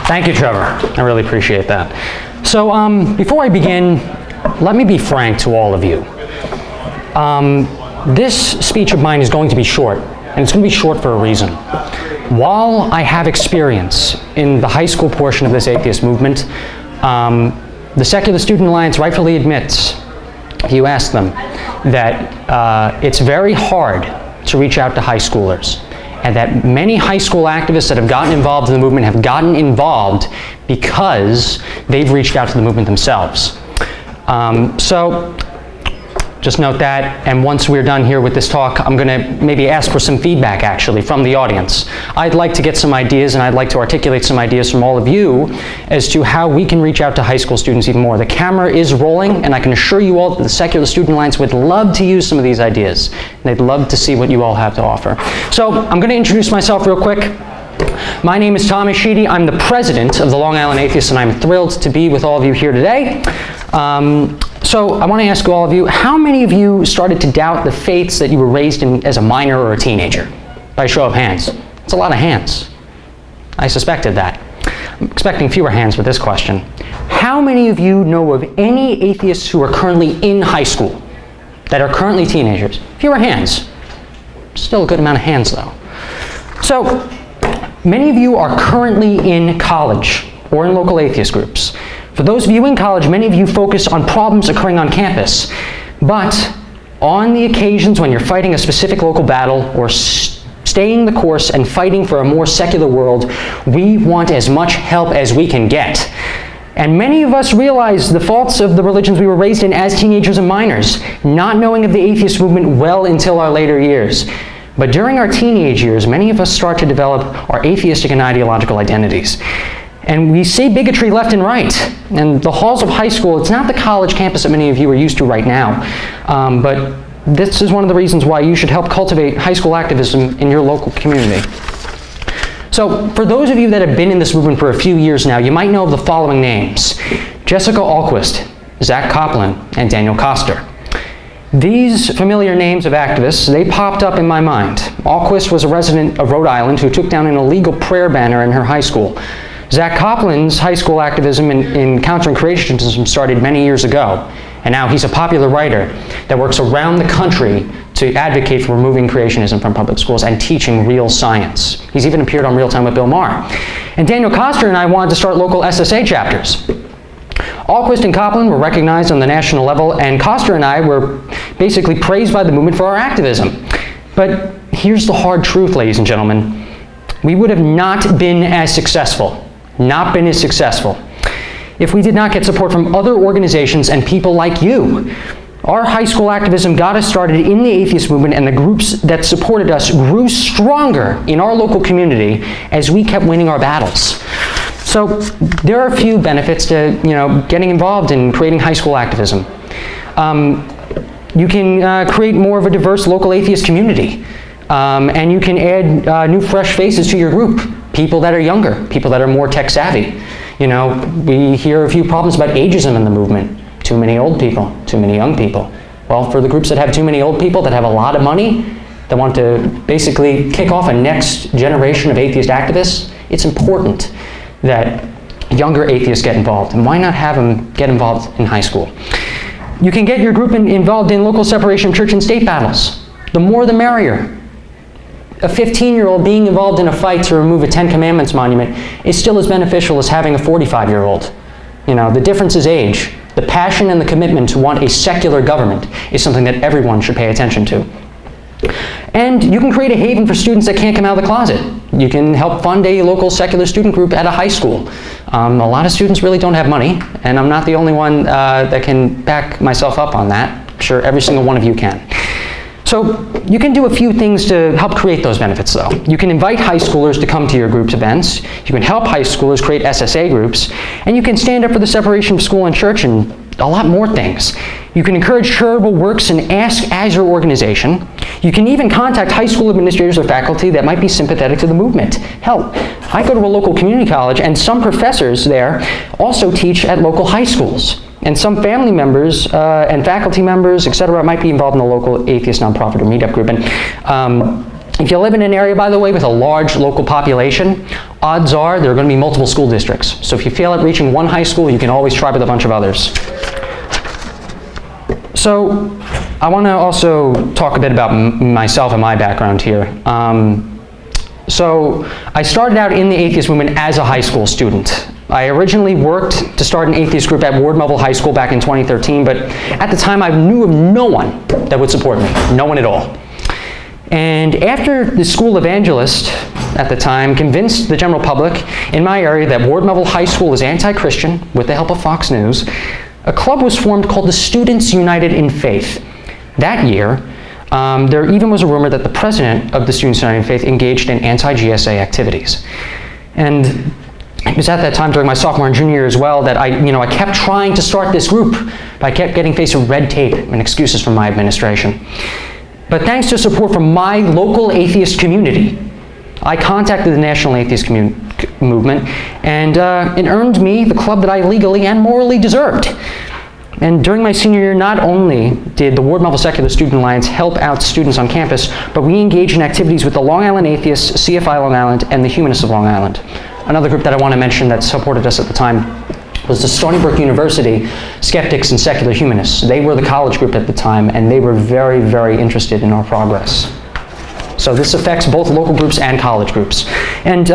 Thank you, Trevor. I really appreciate that. So before I begin, let me be frank to all of you. This speech of mine is going to be short, and it's going to be short for a reason. While I have experience in the high school portion of this atheist movement, the Secular Student Alliance rightfully admits, if you ask them, that it's very hard to reach out to high schoolers, and that many high school activists that have gotten involved in the movement have gotten involved because they've reached out to the movement themselves. So just note that, and once we're done here with this talk, I'm going to maybe ask for some feedback, actually, from the audience. I'd like to get some ideas, and I'd like to articulate some ideas from all of you as to how we can reach out to high school students even more. The camera is rolling, and I can assure you all that the Secular Student Alliance would love to use some of these ideas. And they'd love to see what you all have to offer. So I'm going to introduce myself real quick. My name is Sheedy. I'm the president of the Long Island Atheists, and I'm thrilled to be with all of you here today. So I want to ask all of you, how many of you started to doubt the faiths that you were raised in as a minor or a teenager? By a show of hands. It's a lot of hands. I suspected that. I'm expecting fewer hands with this question. How many of you know of any atheists who are currently in high school, that are currently teenagers? Fewer hands. Still a good amount of hands, though. So many of you are currently in college or in local atheist groups. For those of you in college, many of you focus on problems occurring on campus. But on the occasions when you're fighting a specific local battle or staying the course and fighting for a more secular world, we want as much help as we can get. And many of us realize the faults of the religions we were raised in as teenagers and minors, not knowing of the atheist movement well until our later years. But during our teenage years, many of us start to develop our atheistic and ideological identities. And we see bigotry left and right. And the halls of high school, it's not the college campus that many of you are used to right now. But this is one of the reasons why you should help cultivate high school activism in your local community. So for those of you that have been in this movement for a few years now, you might know of the following names: Jessica Alquist, Zach Coplin, and Daniel Koster. These familiar names of activists, they popped up in my mind. Alquist was a resident of Rhode Island who took down an illegal prayer banner in her high school. Zach Coplin's high school activism in countering creationism started many years ago, and now he's a popular writer that works around the country to advocate for removing creationism from public schools and teaching real science. He's even appeared on Real Time with Bill Maher. And Daniel Koster and I wanted to start local SSA chapters. Alquist and Coplin were recognized on the national level, and Koster and I were basically praised by the movement for our activism. But here's the hard truth, ladies and gentlemen. We would have not been as successful if we did not get support from other organizations and people like you. Our high school activism got us started in the atheist movement, and the groups that supported us grew stronger in our local community as we kept winning our battles. So there are a few benefits to getting involved in creating high school activism. You can create more of a diverse local atheist community, and you can add new fresh faces to your group. People that are younger, people that are more tech savvy. We hear a few problems about ageism in the movement. Too many old people, too many young people. Well, for the groups that have too many old people that have a lot of money, that want to basically kick off a next generation of atheist activists, it's important that younger atheists get involved. And why not have them get involved in high school? You can get your group involved in local separation of church and state battles. The more the merrier. A 15-year-old being involved in a fight to remove a Ten Commandments monument is still as beneficial as having a 45-year-old. The difference is age. The passion and the commitment to want a secular government is something that everyone should pay attention to. And you can create a haven for students that can't come out of the closet. You can help fund a local secular student group at a high school. A lot of students really don't have money, and I'm not the only one that can back myself up on that. I'm sure every single one of you can. So you can do a few things to help create those benefits, though. You can invite high schoolers to come to your group's events. You can help high schoolers create SSA groups. And you can stand up for the separation of school and church and a lot more things. You can encourage charitable works and ask as your organization. You can even contact high school administrators or faculty that might be sympathetic to the movement. Hell, I go to a local community college, and some professors there also teach at local high schools. And some family members and faculty members, etc., might be involved in the local atheist nonprofit or meetup group. And if you live in an area, by the way, with a large local population, odds are there are going to be multiple school districts. So if you fail at reaching one high school, you can always try with a bunch of others. So I want to also talk a bit about myself and my background here. So I started out in the atheist movement as a high school student. I originally worked to start an atheist group at Ward Melville High School back in 2013, but at the time I knew of no one that would support me, no one at all. And after the school evangelist at the time convinced the general public in my area that Ward Melville High School is anti-Christian with the help of Fox News, a club was formed called the Students United in Faith. That year, there even was a rumor that the president of the Students United in Faith engaged in anti-GSA activities. And it was at that time during my sophomore and junior year as well that I kept trying to start this group, but I kept getting faced with red tape and excuses from my administration. But thanks to support from my local atheist community, I contacted the National Atheist Movement, and it earned me the club that I legally and morally deserved. And during my senior year, not only did the Ward Melville Secular Student Alliance help out students on campus, but we engaged in activities with the Long Island Atheists, CFI Long Island, and the Humanists of Long Island. Another group that I want to mention that supported us at the time was the Stony Brook University Skeptics and Secular Humanists. They were the college group at the time, and they were very, very interested in our progress. So this affects both local groups and college groups. And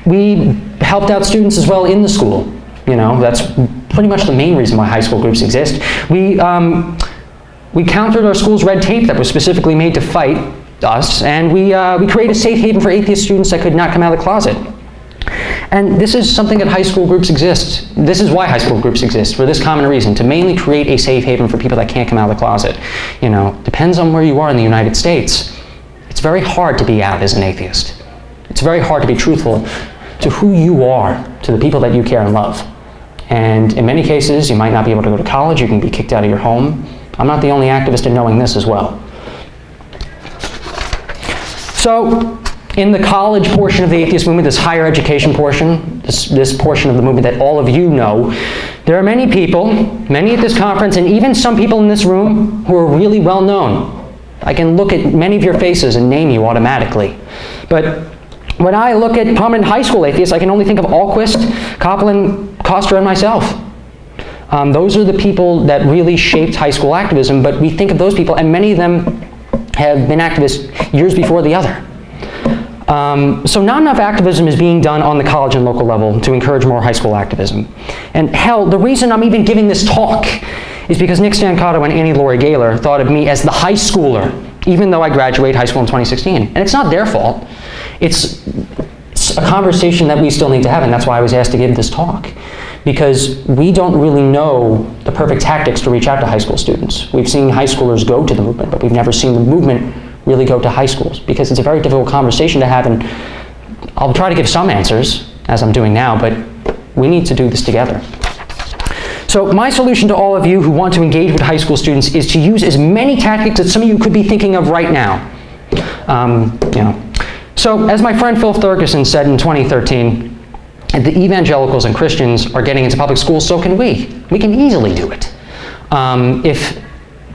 we helped out students as well in the school. That's pretty much the main reason why high school groups exist. We countered our school's red tape that was specifically made to fight us, and we created a safe haven for atheist students that could not come out of the closet. And this is something that high school groups exist. This is why high school groups exist, for this common reason, to mainly create a safe haven for people that can't come out of the closet. Depends on where you are in the United States. It's very hard to be out as an atheist. It's very hard to be truthful to who you are, to the people that you care and love. And in many cases, you might not be able to go to college, you can be kicked out of your home. I'm not the only activist in knowing this as well. So, in the college portion of the atheist movement, this higher education portion, this portion of the movement that all of you know, there are many people, many at this conference, and even some people in this room who are really well known. I can look at many of your faces and name you automatically. But when I look at prominent high school atheists, I can only think of Alquist, Copland, Coster, and myself. Those are the people that really shaped high school activism, but we think of those people, and many of them have been activists years before the other. So not enough activism is being done on the college and local level to encourage more high school activism. And hell, the reason I'm even giving this talk is because Nick Stancato and Annie Laurie Gaylor thought of me as the high schooler, even though I graduated high school in 2016. And it's not their fault. It's a conversation that we still need to have, and that's why I was asked to give this talk. Because we don't really know the perfect tactics to reach out to high school students. We've seen high schoolers go to the movement, but we've never seen the movement really go to high schools, because it's a very difficult conversation to have, and I'll try to give some answers, as I'm doing now, but we need to do this together. So my solution to all of you who want to engage with high school students is to use as many tactics that some of you could be thinking of right now. So as my friend Phil Thurgeson said in 2013, the evangelicals and Christians are getting into public schools, so can we. We can easily do it. If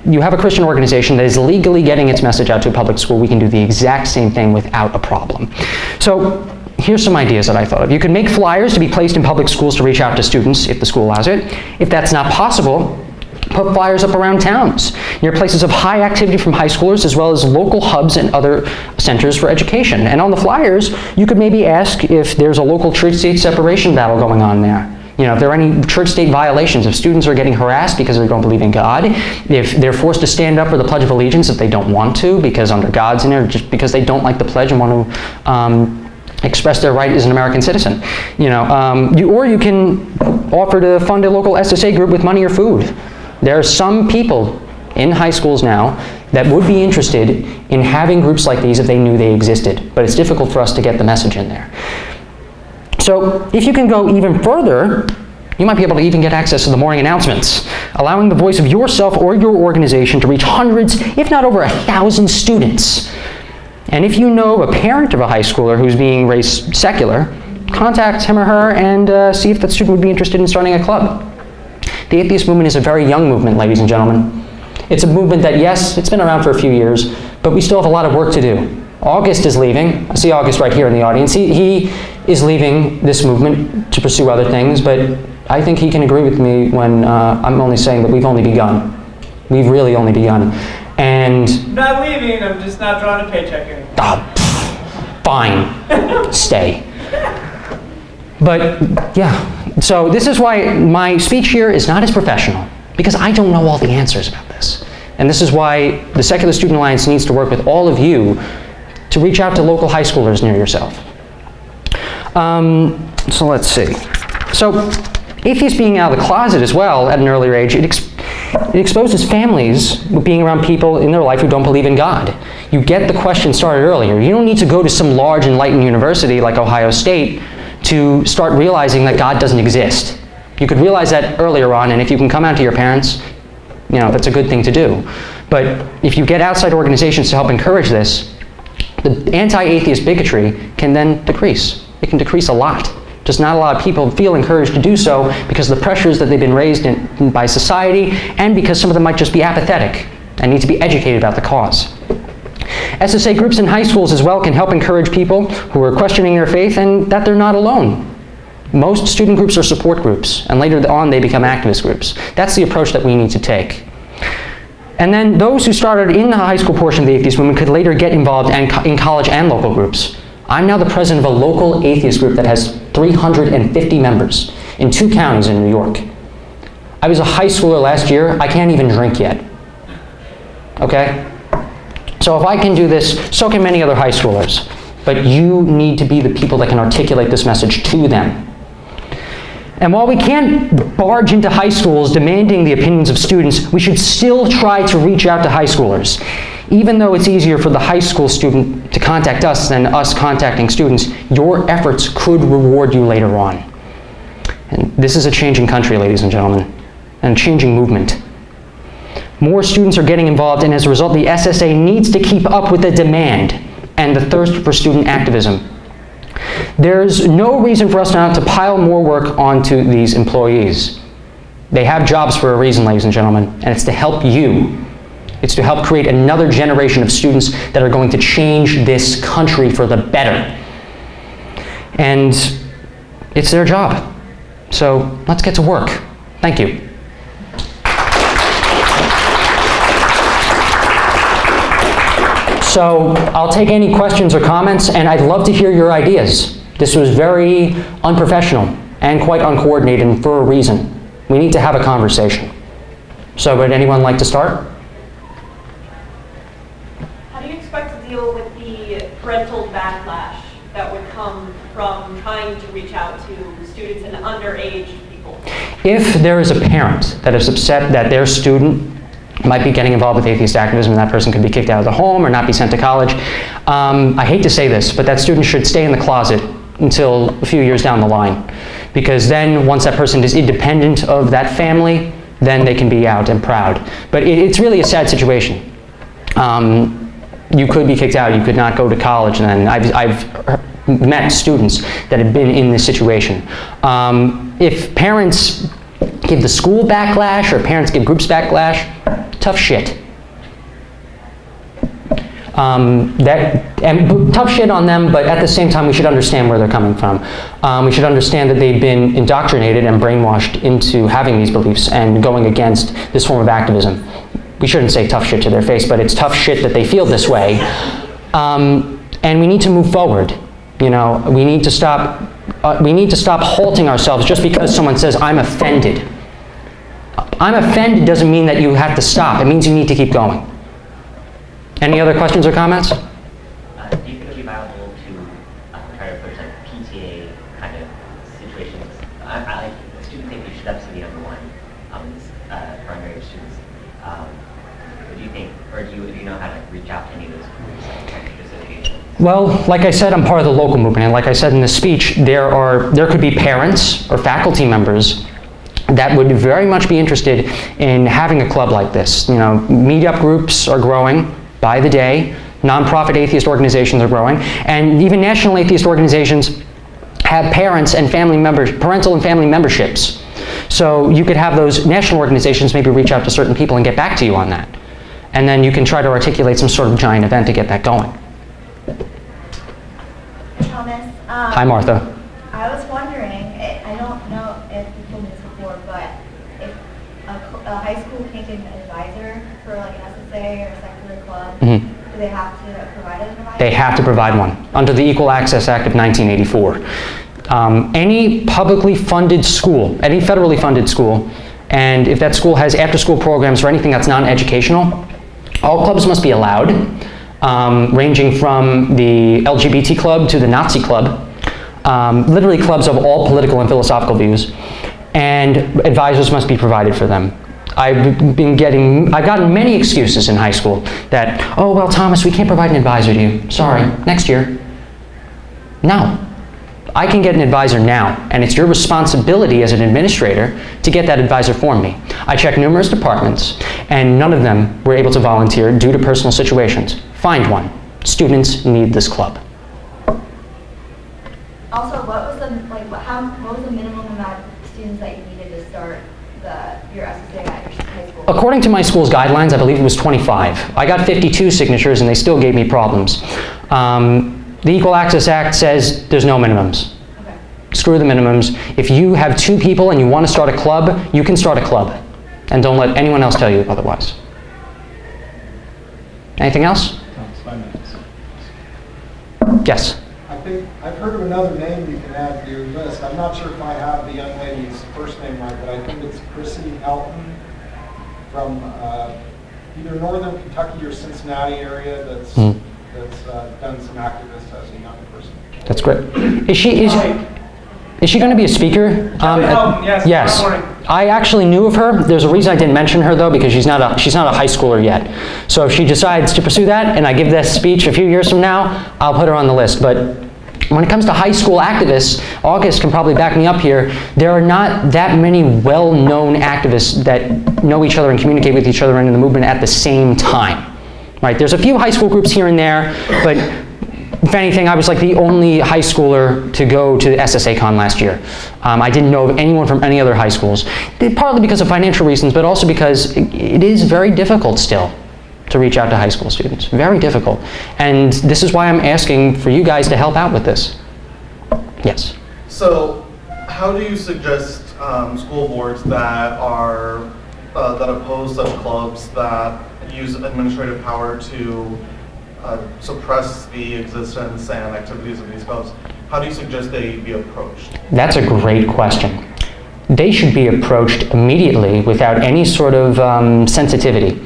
you have a Christian organization that is legally getting its message out to a public school, we can do the exact same thing without a problem. So here's some ideas that I thought of. You can make flyers to be placed in public schools to reach out to students if the school allows it. If that's not possible, put flyers up around towns, near places of high activity from high schoolers, as well as local hubs and other centers for education. And on the flyers, you could maybe ask if there's a local church-state separation battle going on there. If there are any church-state violations, if students are getting harassed because they don't believe in God, if they're forced to stand up for the Pledge of Allegiance if they don't want to, because under God's in there, just because they don't like the pledge and want to express their right as an American citizen. Or you can offer to fund a local SSA group with money or food. There are some people in high schools now that would be interested in having groups like these if they knew they existed, but it's difficult for us to get the message in there. So if you can go even further, you might be able to even get access to the morning announcements, allowing the voice of yourself or your organization to reach hundreds, if not over 1,000 students. And if you know a parent of a high schooler who's being raised secular, contact him or her and see if that student would be interested in starting a club. The atheist movement is a very young movement, ladies and gentlemen. It's a movement that, yes, it's been around for a few years, but we still have a lot of work to do. August is leaving. I see August right here in the audience. He is leaving this movement to pursue other things, but I think he can agree with me when I'm only saying that we've only begun. We've really only begun. And I'm not leaving, I'm just not drawing a paycheck anymore. Fine, stay. But yeah, so this is why my speech here is not as professional, because I don't know all the answers about this. And this is why the Secular Student Alliance needs to work with all of you to reach out to local high schoolers near yourself. So let's see. So atheists being out of the closet as well at an earlier age, it exposes families being around people in their life who don't believe in God. You get the question started earlier. You don't need to go to some large enlightened university like Ohio State to start realizing that God doesn't exist. You could realize that earlier on, and if you can come out to your parents, you know, that's a good thing to do. But if you get outside organizations to help encourage this, the anti-atheist bigotry can then decrease. It can decrease a lot. Just not a lot of people feel encouraged to do so because of the pressures that they've been raised in by society, and because some of them might just be apathetic and need to be educated about the cause. SSA groups in high schools as well can help encourage people who are questioning their faith and that they're not alone. Most student groups are support groups, and later on they become activist groups. That's the approach that we need to take. And then those who started in the high school portion of the atheist movement could later get involved in college and local groups. I'm now the president of a local atheist group that has 350 members in 2 counties in New York. I was a high schooler last year. I can't even drink yet. Okay? So if I can do this, so can many other high schoolers. But you need to be the people that can articulate this message to them. And while we can't barge into high schools demanding the opinions of students, we should still try to reach out to high schoolers. Even though it's easier for the high school student to contact us than us contacting students, your efforts could reward you later on. And this is a changing country, ladies and gentlemen, and a changing movement. More students are getting involved, and as a result, the SSA needs to keep up with the demand and the thirst for student activism. There's no reason for us now to pile more work onto these employees. They have jobs for a reason, ladies and gentlemen, and it's to help you. It's to help create another generation of students that are going to change this country for the better. And it's their job. So let's get to work. Thank you. So I'll take any questions or comments, and I'd love to hear your ideas. This was very unprofessional and quite uncoordinated, and for a reason. We need to have a conversation. So would anyone like to start? How do you expect to deal with the parental backlash that would come from trying to reach out to students and underage people? If there is a parent that is upset that their student might be getting involved with atheist activism and that person could be kicked out of the home or not be sent to college, I hate to say this, but that student should stay in the closet until a few years down the line. Because then, once that person is independent of that family, then they can be out and proud. But it's really a sad situation. You could be kicked out, you could not go to college, and then I've met students that have been in this situation. If parents give the school backlash, or parents give groups backlash, tough shit. Tough shit on them, but at the same time we should understand where they're coming from. We should understand that they've been indoctrinated and brainwashed into having these beliefs and going against this form of activism. We shouldn't say tough shit to their face, but it's tough shit that they feel this way. And we need to move forward. You know, we need to stop halting ourselves just because someone says, I'm offended. I'm offended doesn't mean that you have to stop. It means you need to keep going. Any other questions or comments? Do you think it would be viable to try to approach like PTA kind of situations? I student safety should absolutely be number one for underage students. Do you think, or do you know how to reach out to any of those groups, like parent associations? Well, like I said, I'm part of the local movement, and like I said in the speech, there could be parents or faculty members that would very much be interested in having a club like this. You know, meetup groups are growing by the day. Nonprofit atheist organizations are growing, and even national atheist organizations have parents and family members, parental and family memberships. So you could have those national organizations maybe reach out to certain people and get back to you on that. And then you can try to articulate some sort of giant event to get that going. Hi, Martha. I was wondering, I don't know if you told me this before, but if a high school can get an advisor for like an SSA or a secular club, Mm-hmm. do they have to provide an advisor? They have to provide one under the Equal Access Act of 1984. Any publicly funded school, any federally funded school, and if that school has after-school programs or anything that's non-educational, all clubs must be allowed, ranging from the LGBT club to the Nazi club, literally clubs of all political and philosophical views, and advisors must be provided for them. I've gotten many excuses in high school that, oh, well, Thomas, we can't provide an advisor to you. Sorry, next year. No. I can get an advisor now, and it's your responsibility as an administrator to get that advisor for me. I checked numerous departments, and none of them were able to volunteer due to personal situations. Find one. Students need this club. Also, what was the minimum amount of students that you needed to start your SSA at your high school? According to my school's guidelines, I believe it was 25. I got 52 signatures, and they still gave me problems. The Equal Access Act says there's no minimums. Okay. Screw the minimums. If you have 2 people and you want to start a club, you can start a club. And don't let anyone else tell you otherwise. Anything else? 5 minutes. Yes. I think I've heard of another name you can add to your list. I'm not sure if I have the young lady's first name right, but I think it's Chrissy Elton from either northern Kentucky or Cincinnati area that's done some activists as a young person. That's great. Is she going to be a speaker? Yes. Tomorrow morning. I actually knew of her. There's a reason I didn't mention her though, because she's not a high schooler yet. So if she decides to pursue that, and I give this speech a few years from now, I'll put her on the list. But when it comes to high school activists, August can probably back me up here, there are not that many well-known activists that know each other and communicate with each other and in the movement at the same time. Right? There's a few high school groups here and there, but if anything, I was like the only high schooler to go to SSA Con last year. I didn't know of anyone from any other high schools, partly because of financial reasons, but also because it is very difficult still to reach out to high school students. Very difficult. And this is why I'm asking for you guys to help out with this. Yes? So, how do you suggest school boards that oppose such clubs that use administrative power to suppress the existence and activities of these clubs, how do you suggest they be approached? That's a great question. They should be approached immediately without any sort of sensitivity.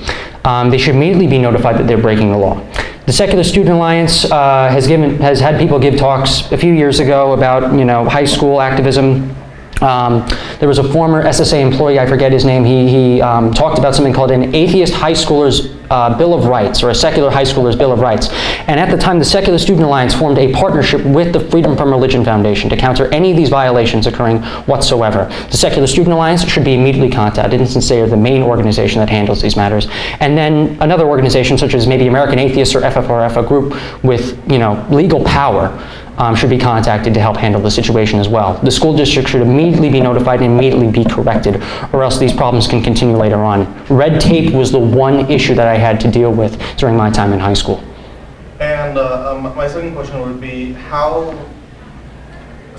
They should immediately be notified that they're breaking the law. The Secular Student Alliance has had people give talks a few years ago about high school activism. There was a former SSA employee, I forget his name, he talked about something called an atheist high schoolers Bill of Rights, or a secular high schoolers Bill of Rights. And at the time, the Secular Student Alliance formed a partnership with the Freedom from Religion Foundation to counter any of these violations occurring whatsoever. The Secular Student Alliance should be immediately contacted since they are the main organization that handles these matters. And then another organization such as maybe American Atheists or FFRF, a group with legal power, should be contacted to help handle the situation as well. The school district should immediately be notified and immediately be corrected, or else these problems can continue later on. Red tape was the one issue that I had to deal with during my time in high school. And my second question would be, how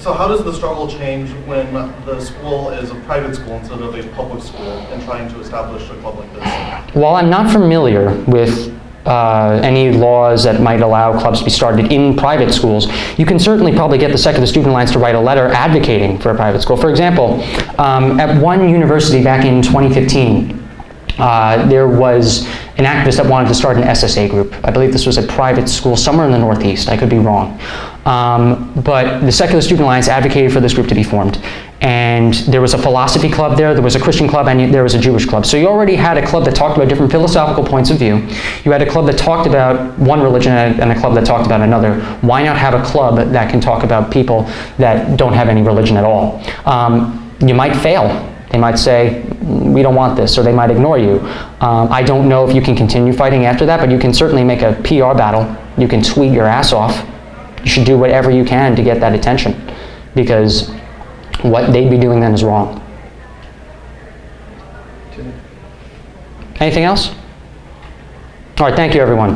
does the struggle change when the school is a private school instead of a public school and trying to establish a club like this? While I'm not familiar with any laws that might allow clubs to be started in private schools, you can certainly probably get the Secular Student Alliance to write a letter advocating for a private school. For example, at one university back in 2015, there was an activist that wanted to start an SSA group. I believe this was a private school somewhere in the Northeast. I could be wrong. But the Secular Student Alliance advocated for this group to be formed. And there was a philosophy club there was a Christian club, and there was a Jewish club. So you already had a club that talked about different philosophical points of view. You had a club that talked about one religion and a club that talked about another. Why not have a club that can talk about people that don't have any religion at all? You might fail. They might say, we don't want this, or they might ignore you. I don't know if you can continue fighting after that, but you can certainly make a PR battle. You can tweet your ass off. You should do whatever you can to get that attention, because what they'd be doing then is wrong. Anything else? All right, thank you, everyone.